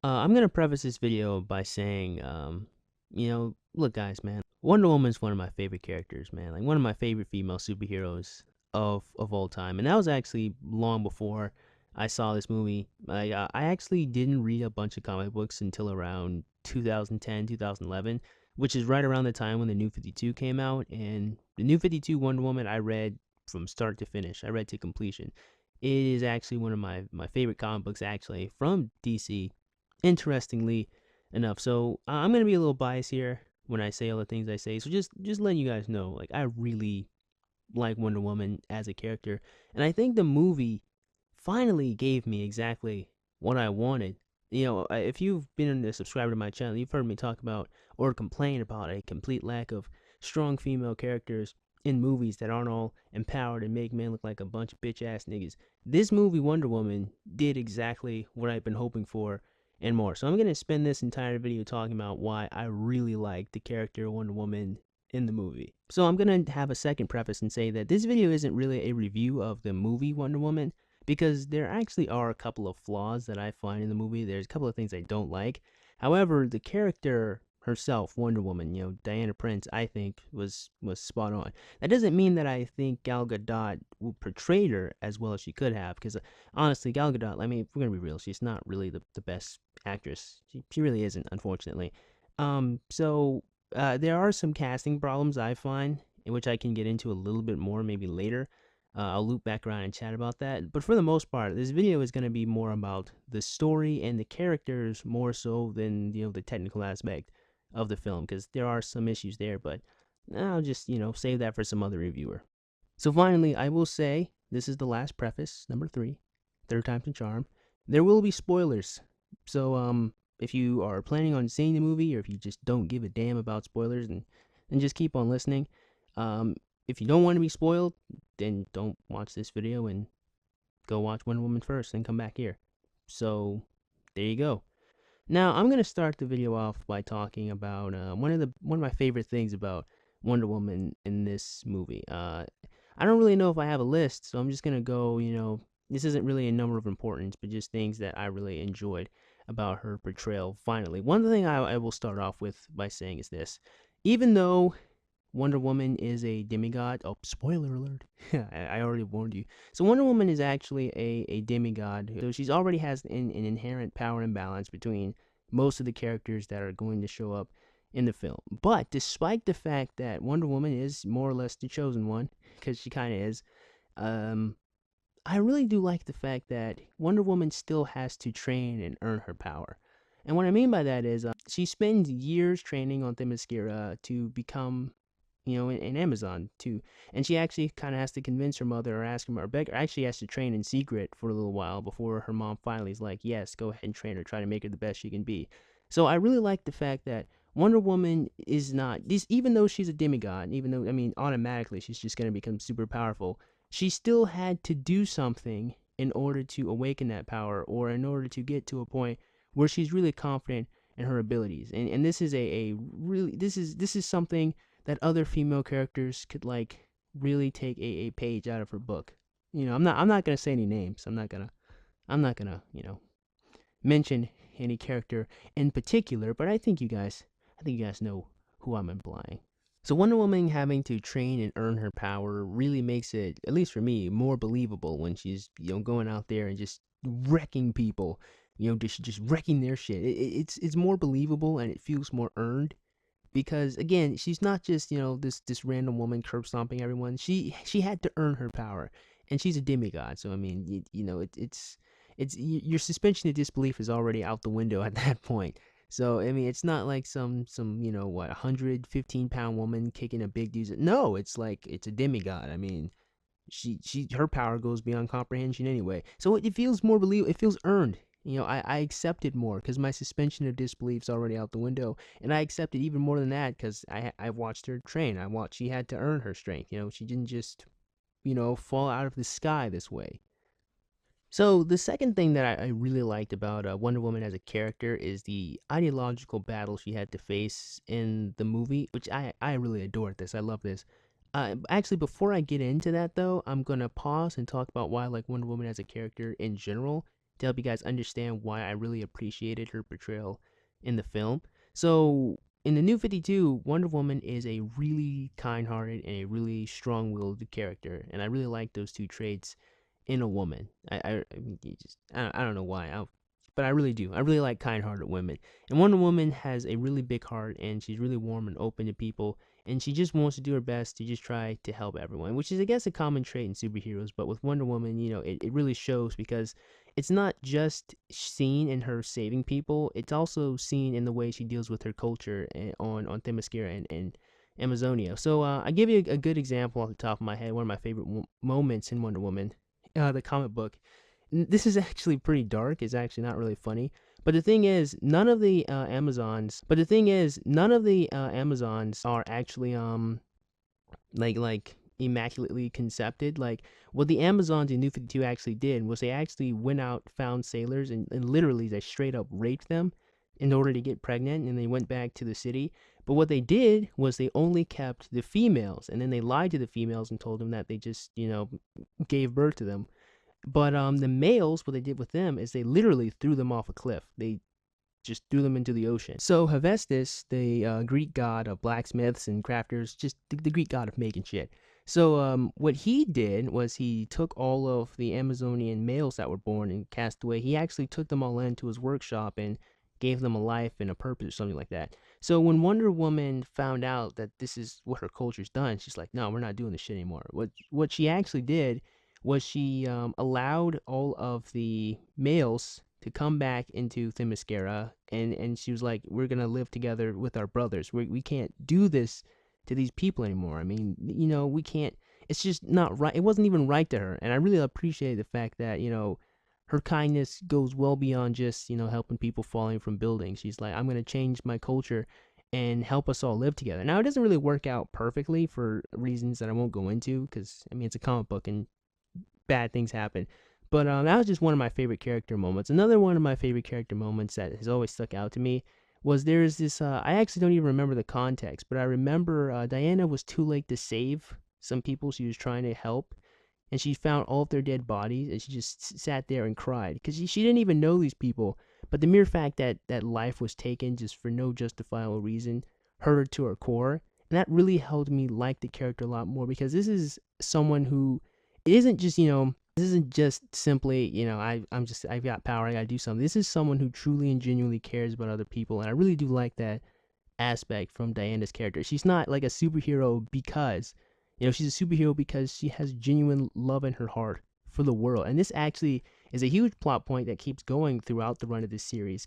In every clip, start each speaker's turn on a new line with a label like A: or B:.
A: I'm gonna preface this video by saying, look, guys, man, Wonder Woman's one of my favorite characters, man. Like one of my favorite female superheroes of all time, and that was actually long before I saw this movie. I actually didn't read a bunch of comic books until around 2010, 2011, which is right around the time when the New 52 came out. And the New 52 Wonder Woman I read from start to finish. I read to completion. It is actually one of my favorite comic books, actually, from DC, interestingly enough. So I'm gonna be a little biased here when I say all the things I say. So just letting you guys know, like I really like Wonder Woman as a character, and I think the movie finally gave me exactly what I wanted. If you've been a subscriber to my channel, you've heard me talk about or complain about a complete lack of strong female characters in movies that aren't all empowered and make men look like a bunch of bitch ass niggas. This movie, Wonder Woman, did exactly what I've been hoping for and more. So I'm going to spend this entire video talking about why I really like the character Wonder Woman in the movie. So I'm going to have a second preface and say that this video isn't really a review of the movie Wonder Woman, because there actually are a couple of flaws that I find in the movie. There's a couple of things I don't like. However, the character herself, Wonder Woman, Diana Prince, I think was spot on. That doesn't mean that I think Gal Gadot portrayed her as well as she could have, because honestly, Gal Gadot, I mean, if we're gonna be real, she's not really the best actress. She really isn't, unfortunately. There are some casting problems I find, in which I can get into a little bit more maybe later. I'll loop back around and chat about that. But for the most part, this video is going to be more about the story and the characters more so than the technical aspect of the film, because there are some issues there. But I'll just save that for some other reviewer. So finally, I will say this is the last preface, number 3, third time's a charm. There will be spoilers. So if you are planning on seeing the movie, or if you just don't give a damn about spoilers, then just keep on listening. If you don't want to be spoiled, then don't watch this video and go watch Wonder Woman first and come back here. So there you go. Now I'm gonna start the video off by talking about one of my favorite things about Wonder Woman in this movie. I don't really know if I have a list, so I'm just gonna go. This isn't really a number of importance, but just things that I really enjoyed about her portrayal. Finally, one thing I will start off with by saying is this: even though Wonder Woman is a demigod. Oh, spoiler alert. I already warned you. So Wonder Woman is actually a demigod. So she's already has an inherent power imbalance between most of the characters that are going to show up in the film. But despite the fact that Wonder Woman is more or less the chosen one, because she kind of is, I really do like the fact that Wonder Woman still has to train and earn her power. And what I mean by that is she spends years training on Themyscira to become in Amazon too. And she actually kind of has to convince her mother or ask him or beg her. Actually has to train in secret for a little while before her mom finally is like, yes, go ahead and train her, try to make her the best she can be. So I really like the fact that Wonder Woman is not this, even though she's a demigod, even though, I mean, automatically she's just going to become super powerful. She still had to do something in order to awaken that power, or in order to get to a point where she's really confident in her abilities. And this is a really, this is something that other female characters could like really take a page out of her book. I'm not gonna say any names. I'm not gonna mention any character in particular, but I think you guys know who I'm implying. So Wonder Woman having to train and earn her power really makes it, at least for me, more believable when she's going out there and just wrecking people, just wrecking their shit. It's more believable, and it feels more earned, because again, she's not just this random woman curb stomping everyone. She had to earn her power, and she's a demigod. So I mean, it's your suspension of disbelief is already out the window at that point. So I mean, it's not like some 115-pound woman kicking a big dude's. No, it's like it's a demigod. I mean, she her power goes beyond comprehension anyway. So it feels more believable. It feels earned. I accept it more because my suspension of disbelief's already out the window, and I accept it even more than that because I watched her train. She had to earn her strength. She didn't just fall out of the sky this way. So the second thing that I really liked about Wonder Woman as a character is the ideological battle she had to face in the movie, which I really adored this. I love this. Actually, before I get into that though, I'm gonna pause and talk about why I like Wonder Woman as a character in general, to help you guys understand why I really appreciated her portrayal in the film. So, in the New 52, Wonder Woman is a really kind-hearted and a really strong-willed character, and I really like those two traits in a woman. I don't know why, but I really do. I really like kind-hearted women, and Wonder Woman has a really big heart, and she's really warm and open to people, and she just wants to do her best to just try to help everyone, which is, I guess, a common trait in superheroes. But with Wonder Woman, it really shows, because it's not just seen in her saving people, it's also seen in the way she deals with her culture on Themyscira and Amazonia. So I give you a good example off the top of my head. One of my favorite moments in Wonder Woman, the comic book. This is actually pretty dark. It's actually not really funny. But the thing is, none of the Amazons. Are actually like immaculately concepted. Like, what the Amazons in New 52 actually did was they actually went out, found sailors, and literally they straight up raped them in order to get pregnant, and they went back to the city. But what they did was they only kept the females, and then they lied to the females and told them that they just gave birth to them. But the males, what they did with them is they literally threw them off a cliff. They just threw them into the ocean. So Hephaestus, the Greek god of blacksmiths and crafters, just the Greek god of making shit. So what he did was he took all of the Amazonian males that were born and cast away. He actually took them all into his workshop and gave them a life and a purpose or something like that. So when Wonder Woman found out that this is what her culture's done, she's like, no, we're not doing this shit anymore. What she actually did was she allowed all of the males to come back into Themyscira, and she was like, we're going to live together with our brothers. We can't do this to these people anymore. I mean, we can't, it's just not right. It wasn't even right to her, and I really appreciate the fact that, her kindness goes well beyond just, helping people falling from buildings. She's like, I'm going to change my culture and help us all live together. Now, it doesn't really work out perfectly for reasons that I won't go into, because, I mean, it's a comic book, and bad things happen. But that was just one of my favorite character moments. Another one of my favorite character moments that has always stuck out to me was there's this, I actually don't even remember the context, but I remember Diana was too late to save some people she was trying to help, and she found all of their dead bodies, and she just sat there and cried, because she didn't even know these people, but the mere fact that life was taken just for no justifiable reason hurt her to her core, and that really helped me like the character a lot more, because this is someone who isn't just, this isn't just simply, I've got power, I gotta do something. This is someone who truly and genuinely cares about other people, and I really do like that aspect from Diana's character. She's not like a superhero because, she's a superhero because she has genuine love in her heart for the world. And this actually is a huge plot point that keeps going throughout the run of this series.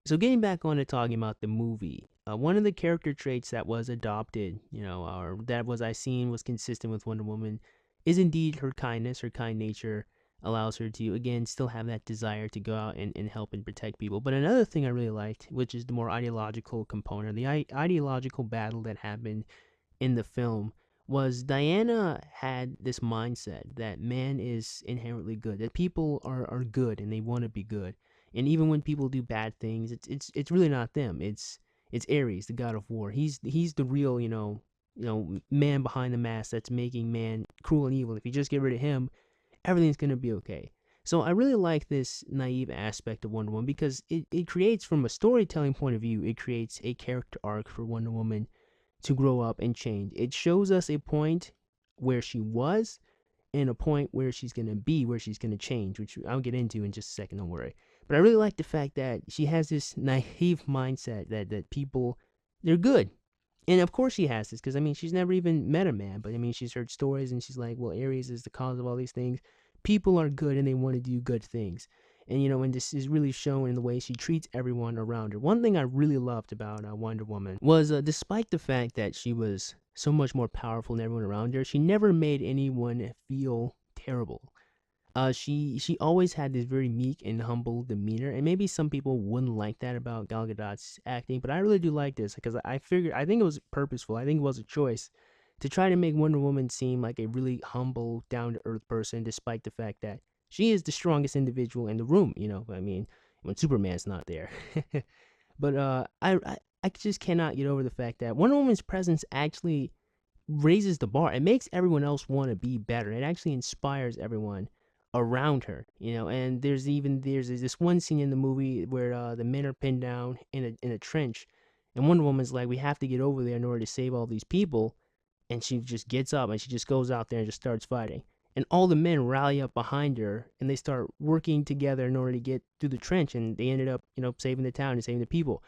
A: So getting back on to talking about the movie, one of the character traits that was adopted, or that I seen was consistent with Wonder Woman, is indeed her kindness. Her kind nature allows her to, again, still have that desire to go out and help and protect people. But another thing I really liked, which is the more ideological component, the ideological battle that happened in the film, was Diana had this mindset that man is inherently good, that people are good and they want to be good. And even when people do bad things, it's really not them. It's Ares, the god of war. He's the real, man behind the mask that's making man cruel and evil. If you just get rid of him, everything's going to be okay. So I really like this naive aspect of Wonder Woman, because it creates, from a storytelling point of view, it creates a character arc for Wonder Woman to grow up and change. It shows us a point where she was and a point where she's going to be, where she's going to change, which I'll get into in just a second, don't worry. But I really like the fact that she has this naive mindset that people, they're good. And of course she has this, because, I mean, she's never even met a man, but, I mean, she's heard stories, and she's like, well, Ares is the cause of all these things. People are good, and they want to do good things. And, and this is really shown in the way she treats everyone around her. One thing I really loved about Wonder Woman was, despite the fact that she was so much more powerful than everyone around her, she never made anyone feel terrible. She always had this very meek and humble demeanor, and maybe some people wouldn't like that about Gal Gadot's acting, but I really do like this, because I think it was purposeful. I think it was a choice to try to make Wonder Woman seem like a really humble, down-to-earth person, despite the fact that she is the strongest individual in the room, I mean, when Superman's not there. But I just cannot get over the fact that Wonder Woman's presence actually raises the bar. It makes everyone else want to be better. It actually inspires everyone around her, and there's this one scene in the movie where the men are pinned down in a trench, and Wonder Woman's like, we have to get over there in order to save all these people, and she just gets up and she just goes out there and just starts fighting, and all the men rally up behind her and they start working together in order to get through the trench, and they ended up saving the town and saving the people.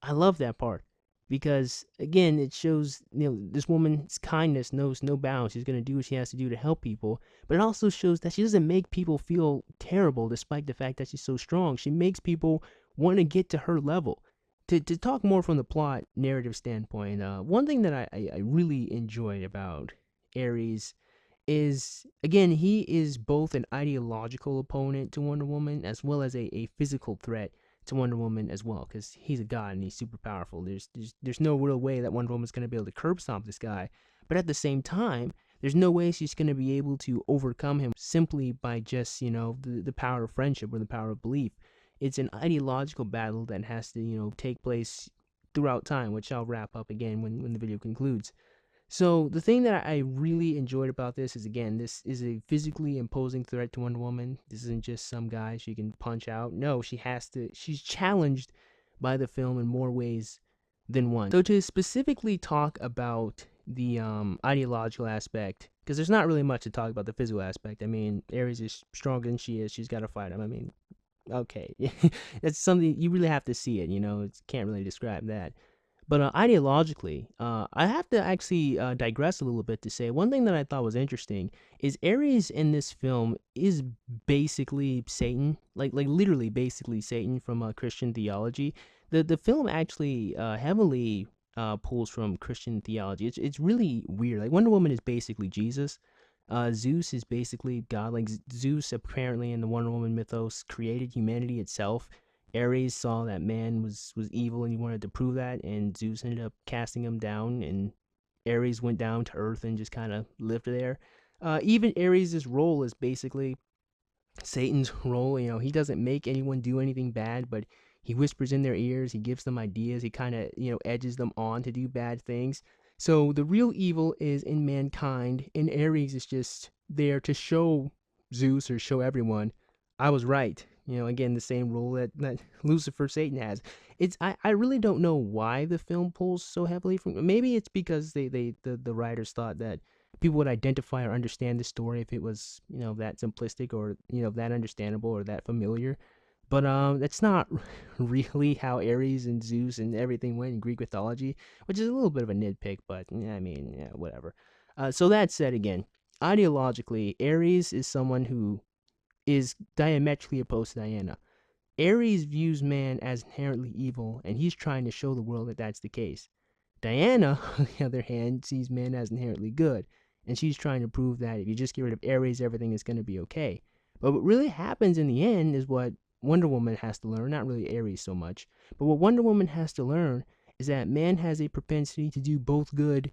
A: I love that part because again, it shows this woman's kindness knows no bounds. She's gonna do what she has to do to help people, but it also shows that she doesn't make people feel terrible, despite the fact that she's so strong. She makes people want to get to her level. To talk more from the plot narrative standpoint, one thing that I really enjoyed about Ares is, again, he is both an ideological opponent to Wonder Woman as well as a physical threat to Wonder Woman as well, because he's a god and he's super powerful. There's no real way that Wonder Woman's going to be able to curb stomp this guy, but at the same time, there's no way she's going to be able to overcome him simply by just the power of friendship or the power of belief. It's an ideological battle that has to take place throughout time, which I'll wrap up again when the video concludes. So the thing that I really enjoyed about this is, again, this is a physically imposing threat to Wonder Woman. This isn't just some guy she can punch out. No, she's challenged by the film in more ways than one. So to specifically talk about the ideological aspect, because there's not really much to talk about the physical aspect. I mean, Ares is stronger than she is. She's got to fight him. I mean, okay. That's something you really have to see it, it can't really describe that. But ideologically, I have to actually digress a little bit to say one thing that I thought was interesting is Ares in this film is basically Satan, like literally basically Satan from Christian theology. The film actually heavily pulls from Christian theology. It's really weird. Like Wonder Woman is basically Jesus. Zeus is basically God. Like Zeus apparently in the Wonder Woman mythos created humanity itself. Ares saw that man was evil and he wanted to prove that, and Zeus ended up casting him down, and Ares went down to earth and just kind of lived there. Even Ares' role is basically Satan's role. He doesn't make anyone do anything bad, but he whispers in their ears, he gives them ideas, he kind of, edges them on to do bad things. So the real evil is in mankind, and Ares is just there to show Zeus or show everyone, I was right. Again, the same role that Lucifer, Satan has. I really don't know why the film pulls so heavily from. Maybe it's because the writers thought that people would identify or understand the story if it was that simplistic or that understandable or that familiar. But that's not really how Ares and Zeus and everything went in Greek mythology, which is a little bit of a nitpick. But I mean, yeah, whatever. So that said, again, ideologically, Ares is someone who is diametrically opposed to Diana. Ares views man as inherently evil, and he's trying to show the world that that's the case. Diana, on the other hand, sees man as inherently good, and she's trying to prove that if you just get rid of Ares, everything is going to be okay. But what really happens in the end is what Wonder Woman has to learn, not really Ares so much, but what Wonder Woman has to learn is that man has a propensity to do both good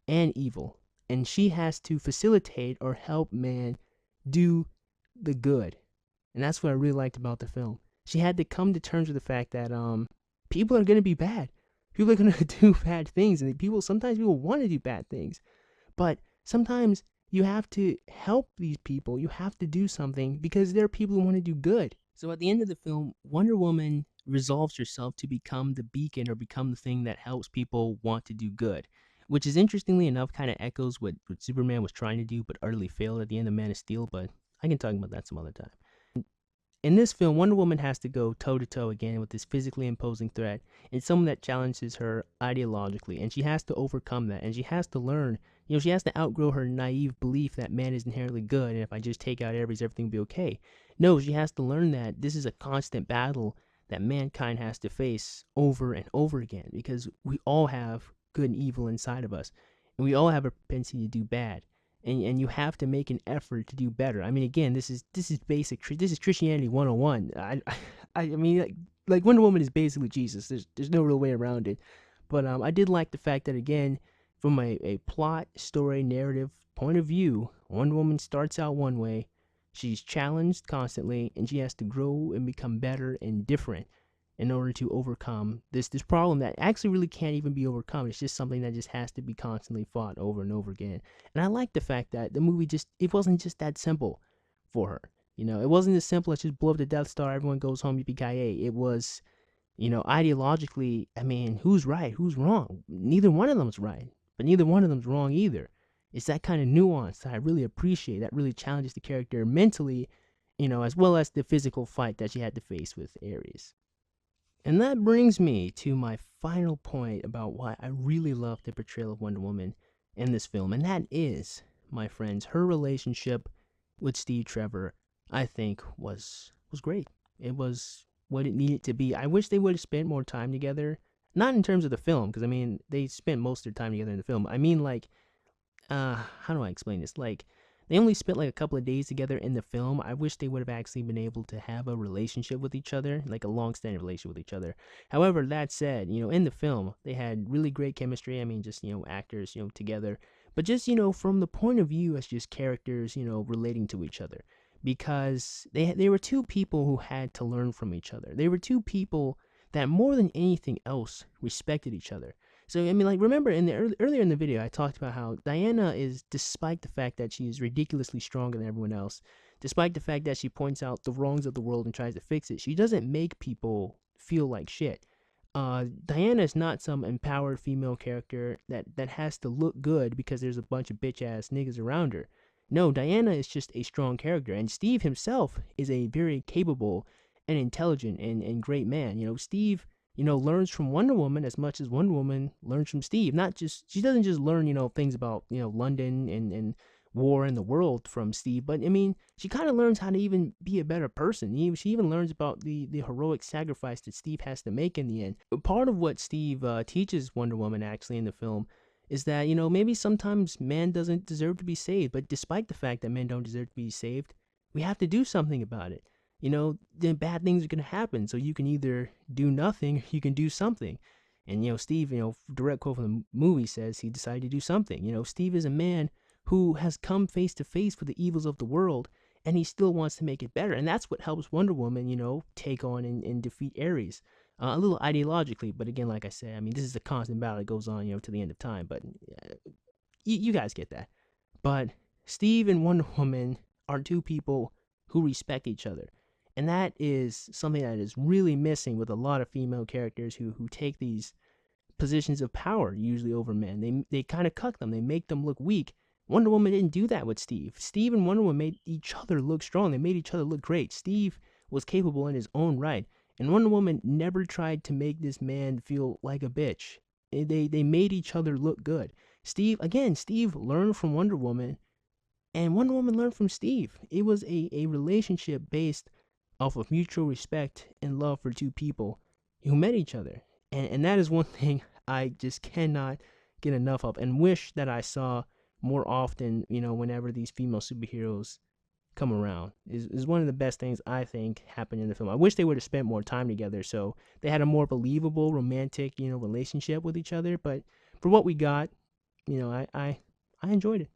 A: and evil, and she has to facilitate or help man do the good. And that's what I really liked about the film. She had to come to terms with the fact that people are going to be bad. People are going to do bad things, and sometimes people want to do bad things. But sometimes you have to help these people. You have to do something because there are people who want to do good. So at the end of the film, Wonder Woman resolves herself to become the beacon or become the thing that helps people want to do good, which is interestingly enough kind of echoes what Superman was trying to do but utterly failed at the end of Man of Steel, but I can talk about that some other time. In this film, Wonder Woman has to go toe-to-toe again with this physically imposing threat, and someone that challenges her ideologically, and she has to overcome that, and she has to learn, she has to outgrow her naive belief that man is inherently good, and if I just take out Ares, everything will be okay. No, she has to learn that this is a constant battle that mankind has to face over and over again, because we all have good and evil inside of us, and we all have a propensity to do bad. And you have to make an effort to do better. I mean, again, this is basic. This is Christianity 101. I mean, like Wonder Woman is basically Jesus. There's no real way around it. But I did like the fact that, again, from a plot, story, narrative point of view, Wonder Woman starts out one way. She's challenged constantly, and she has to grow and become better and different in order to overcome this problem that actually really can't even be overcome. It's just something that just has to be constantly fought over and over again. And I like the fact that the movie it wasn't just that simple for her. You know, it wasn't as simple as just blow up the Death Star, everyone goes home, yippee-ki-yay. It was, you know, ideologically, I mean, who's right, who's wrong? Neither one of them's right, but neither one of them's wrong either. It's that kind of nuance that I really appreciate, that really challenges the character mentally, you know, as well as the physical fight that she had to face with Ares. And that brings me to my final point about why I really love the portrayal of Wonder Woman in this film, and that is, my friends, her relationship with Steve Trevor, I think, was great. It was what it needed to be. I wish they would have spent more time together. Not in terms of the film, because I mean, they spent most of their time together in the film. I mean, like, how do I explain this? Like, they only spent like a couple of days together in the film. I wish they would have actually been able to have a relationship with each other, like a long-standing relationship with each other. However, that said, you know, in the film, they had really great chemistry. I mean, just, you know, actors, you know, together. But just, you know, from the point of view as just characters, you know, relating to each other. Because they were two people who had to learn from each other. They were two people that more than anything else respected each other. So, I mean, like, remember in the earlier in the video, I talked about how Diana is, despite the fact that she is ridiculously stronger than everyone else, despite the fact that she points out the wrongs of the world and tries to fix it, she doesn't make people feel like shit. Diana is not some empowered female character that has to look good because there's a bunch of bitch-ass niggas around her. No, Diana is just a strong character, and Steve himself is a very capable and intelligent and great man. You know, Steve, you know, learns from Wonder Woman as much as Wonder Woman learns from Steve. Not just, she doesn't just learn, you know, things about, you know, London and war and the world from Steve, but I mean, she kind of learns how to even be a better person. She even learns about the heroic sacrifice that Steve has to make in the end. Part of what Steve teaches Wonder Woman actually in the film is that, you know, maybe sometimes man doesn't deserve to be saved, but despite the fact that men don't deserve to be saved, we have to do something about it. You know, then bad things are going to happen, so you can either do nothing or you can do something. And, you know, Steve, you know, direct quote from the movie says he decided to do something. You know, Steve is a man who has come face to face with the evils of the world, and he still wants to make it better. And that's what helps Wonder Woman, you know, take on and defeat Ares. A little ideologically, but again, like I said, I mean, this is a constant battle that goes on, you know, to the end of time, but you guys get that. But Steve and Wonder Woman are two people who respect each other. And that is something that is really missing with a lot of female characters who take these positions of power, usually over men. They kind of cuck them. They make them look weak. Wonder Woman didn't do that with Steve. Steve and Wonder Woman made each other look strong. They made each other look great. Steve was capable in his own right. And Wonder Woman never tried to make this man feel like a bitch. They made each other look good. Steve learned from Wonder Woman, and Wonder Woman learned from Steve. It was a relationship based off of mutual respect and love for two people who met each other. And that is one thing I just cannot get enough of and wish that I saw more often, you know, whenever these female superheroes come around. Is one of the best things I think happened in the film. I wish they would have spent more time together so they had a more believable, romantic, you know, relationship with each other. But for what we got, you know, I enjoyed it.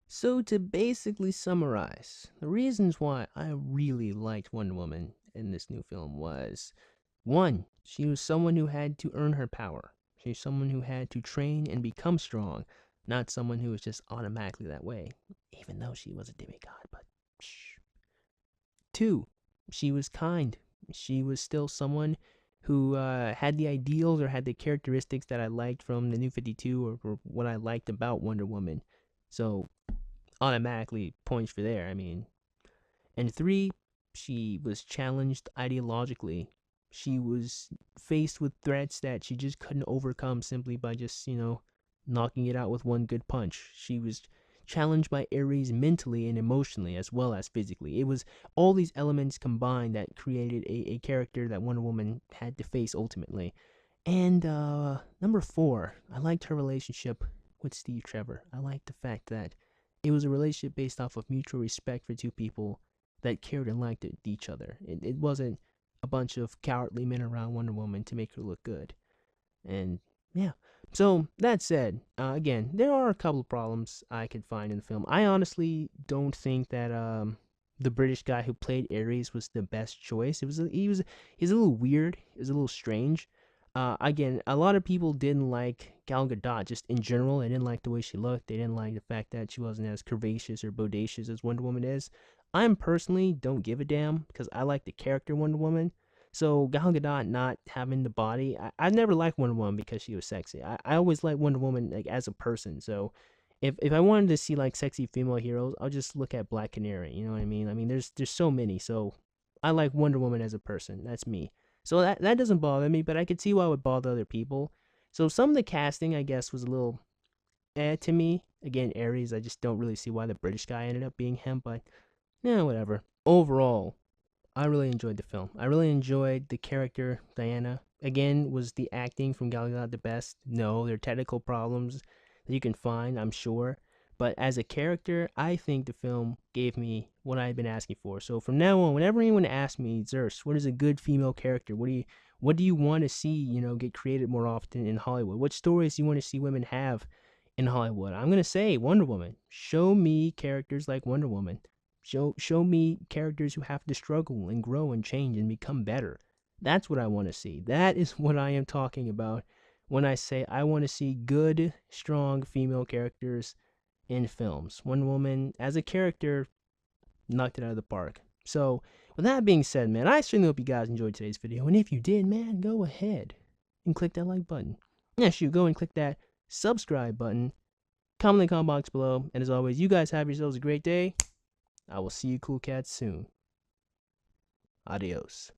A: So to basically summarize, the reasons why I really liked Wonder Woman in this new film was, one, she was someone who had to earn her power. She's someone who had to train and become strong, not someone who was just automatically that way, even though she was a demigod, but shh. Two, she was kind. She was still someone who had the ideals or had the characteristics that I liked from the New 52 or what I liked about Wonder Woman. So automatically points for there. I mean, and three, she was challenged ideologically. She was faced with threats that she just couldn't overcome simply by just, you know, knocking it out with one good punch. She was challenged by Ares mentally and emotionally as well as physically. It was all these elements combined that created a character that Wonder Woman had to face ultimately. And number four, I liked her relationship with Steve Trevor. I liked the fact that it was a relationship based off of mutual respect for two people that cared and liked each other. It wasn't a bunch of cowardly men around Wonder Woman to make her look good. And yeah. So that said, again, there are a couple of problems I could find in the film. I honestly don't think that the British guy who played Ares was the best choice. He's a little weird. It was a little strange. Again, a lot of people didn't like Gal Gadot just in general. They didn't like the way she looked. They didn't like the fact that she wasn't as curvaceous or bodacious as Wonder Woman is. I'm personally don't give a damn because I like the character Wonder Woman. So Gal Gadot not having the body, I never liked Wonder Woman because she was sexy. I always liked Wonder Woman like as a person. So if I wanted to see like sexy female heroes, I'll just look at Black Canary. You know what I mean? I mean, there's so many. So I like Wonder Woman as a person. That's me. So that doesn't bother me, but I could see why it would bother other people. So some of the casting, I guess, was a little to me. Again, Ares, I just don't really see why the British guy ended up being him, but yeah, whatever. Overall, I really enjoyed the film. I really enjoyed the character Diana. Again, was the acting from Gal Gadot the best? No, there are technical problems that you can find, I'm sure. But as a character, I think the film gave me what I had been asking for. So from now on, whenever anyone asks me, Zerst, what is a good female character? What do you want to see, get created more often in Hollywood? What stories do you want to see women have in Hollywood? I'm gonna say Wonder Woman. Show me characters like Wonder Woman. Show me characters who have to struggle and grow and change and become better. That's what I want to see. That is what I am talking about when I say I want to see good, strong female characters in films. Wonder Woman, as a character, knocked it out of the park. So, with that being said, man, I certainly hope you guys enjoyed today's video. And if you did, man, go ahead and click that like button. Yes, you go and click that subscribe button. Comment in the comment box below. And as always, you guys have yourselves a great day. I will see you cool cats soon. Adios.